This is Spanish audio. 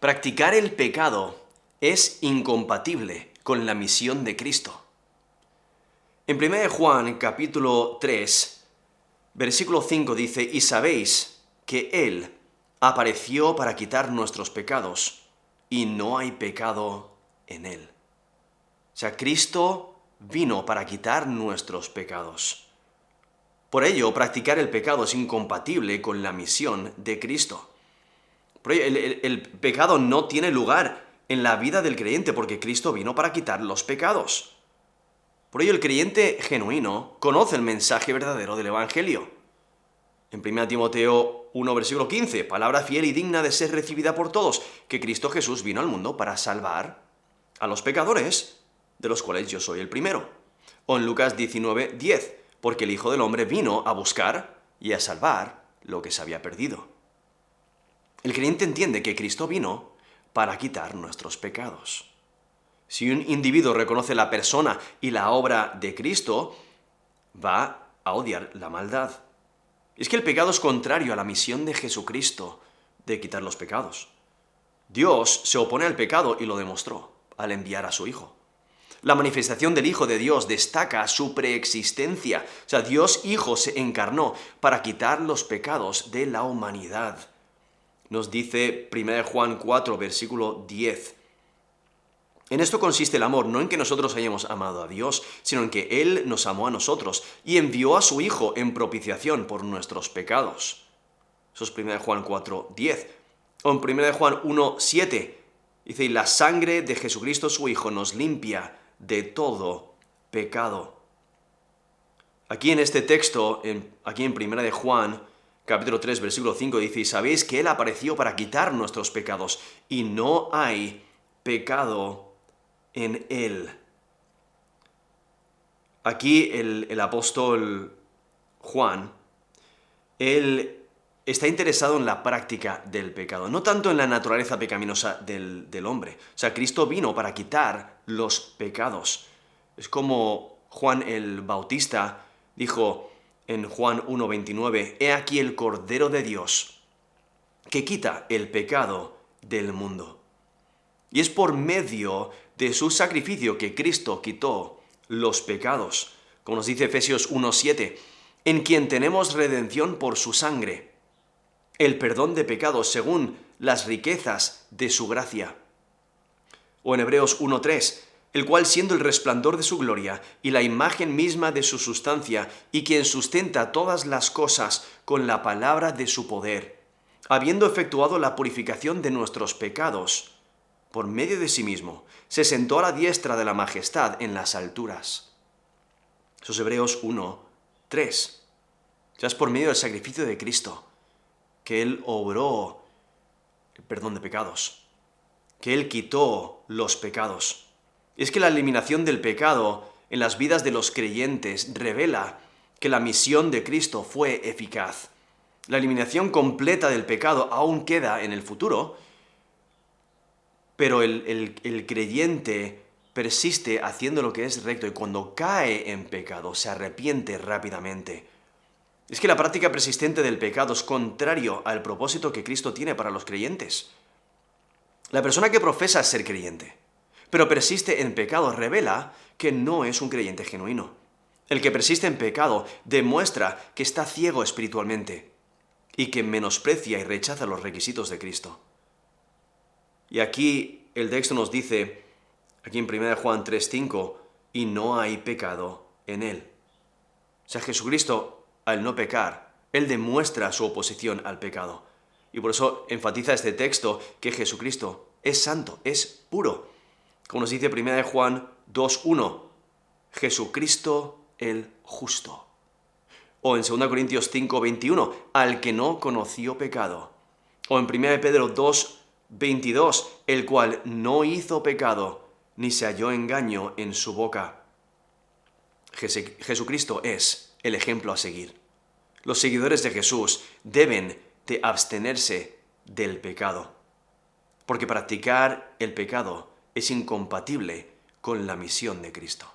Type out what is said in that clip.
practicar el pecado es incompatible con la misión de Cristo. En 1 de Juan, capítulo 3, versículo 5 dice, y sabéis que Él apareció para quitar nuestros pecados, y no hay pecado en Él. O sea, Cristo vino para quitar nuestros pecados. Por ello, practicar el pecado es incompatible con la misión de Cristo. Por ello, el pecado no tiene lugar en la vida del creyente porque Cristo vino para quitar los pecados. Por ello, el creyente genuino conoce el mensaje verdadero del Evangelio. En 1 Timoteo 1, versículo 15, palabra fiel y digna de ser recibida por todos, que Cristo Jesús vino al mundo para salvar a los pecadores, de los cuales yo soy el primero. O en Lucas 19, 10, porque el Hijo del Hombre vino a buscar y a salvar lo que se había perdido. El creyente entiende que Cristo vino para quitar nuestros pecados. Si un individuo reconoce la persona y la obra de Cristo, va a odiar la maldad. Es que el pecado es contrario a la misión de Jesucristo de quitar los pecados. Dios se opone al pecado y lo demostró al enviar a su Hijo. La manifestación del Hijo de Dios destaca su preexistencia. O sea, Dios Hijo se encarnó para quitar los pecados de la humanidad. Nos dice 1 Juan 4, versículo 10. En esto consiste el amor, no en que nosotros hayamos amado a Dios, sino en que Él nos amó a nosotros y envió a su Hijo en propiciación por nuestros pecados. Eso es 1 Juan 4, 10. O en 1 Juan 1, 7. Dice, y la sangre de Jesucristo su Hijo nos limpia de todo pecado. Aquí en este texto, aquí en 1 de Juan, capítulo 3, versículo 5, dice, y sabéis que Él apareció para quitar nuestros pecados, y no hay pecado en Él. Aquí el apóstol Juan, él está interesado en la práctica del pecado, no tanto en la naturaleza pecaminosa del hombre. O sea, Cristo vino para quitar los pecados. Es como Juan el Bautista dijo en Juan 1:29, he aquí el Cordero de Dios que quita el pecado del mundo. Y es por medio de su sacrificio que Cristo quitó los pecados. Como nos dice Efesios 1:7, en quien tenemos redención por su sangre, el perdón de pecados según las riquezas de su gracia. O en Hebreos 1:3, el cual siendo el resplandor de su gloria y la imagen misma de su sustancia, y quien sustenta todas las cosas con la palabra de su poder, habiendo efectuado la purificación de nuestros pecados, por medio de sí mismo, se sentó a la diestra de la majestad en las alturas. Eso es Hebreos 1:3. O sea, es por medio del sacrificio de Cristo que Él obró el perdón de pecados, que Él quitó los pecados. Es que la eliminación del pecado en las vidas de los creyentes revela que la misión de Cristo fue eficaz. La eliminación completa del pecado aún queda en el futuro, pero el creyente persiste haciendo lo que es recto y cuando cae en pecado se arrepiente rápidamente. Es que la práctica persistente del pecado es contrario al propósito que Cristo tiene para los creyentes. La persona que profesa ser creyente, pero persiste en pecado, revela que no es un creyente genuino. El que persiste en pecado demuestra que está ciego espiritualmente y que menosprecia y rechaza los requisitos de Cristo. Y aquí el texto nos dice, aquí en 1 Juan 3:5, y no hay pecado en Él. O sea, Jesucristo, al no pecar, Él demuestra su oposición al pecado. Y por eso enfatiza este texto que Jesucristo es santo, es puro. Como nos dice 1 Juan 2:1, Jesucristo el justo. O en 2 Corintios 5:21, al que no conoció pecado. O en 1 Pedro 2:22, el cual no hizo pecado, ni se halló engaño en su boca. Jesucristo es el ejemplo a seguir. Los seguidores de Jesús deben de abstenerse del pecado, porque practicar el pecado es incompatible con la misión de Cristo.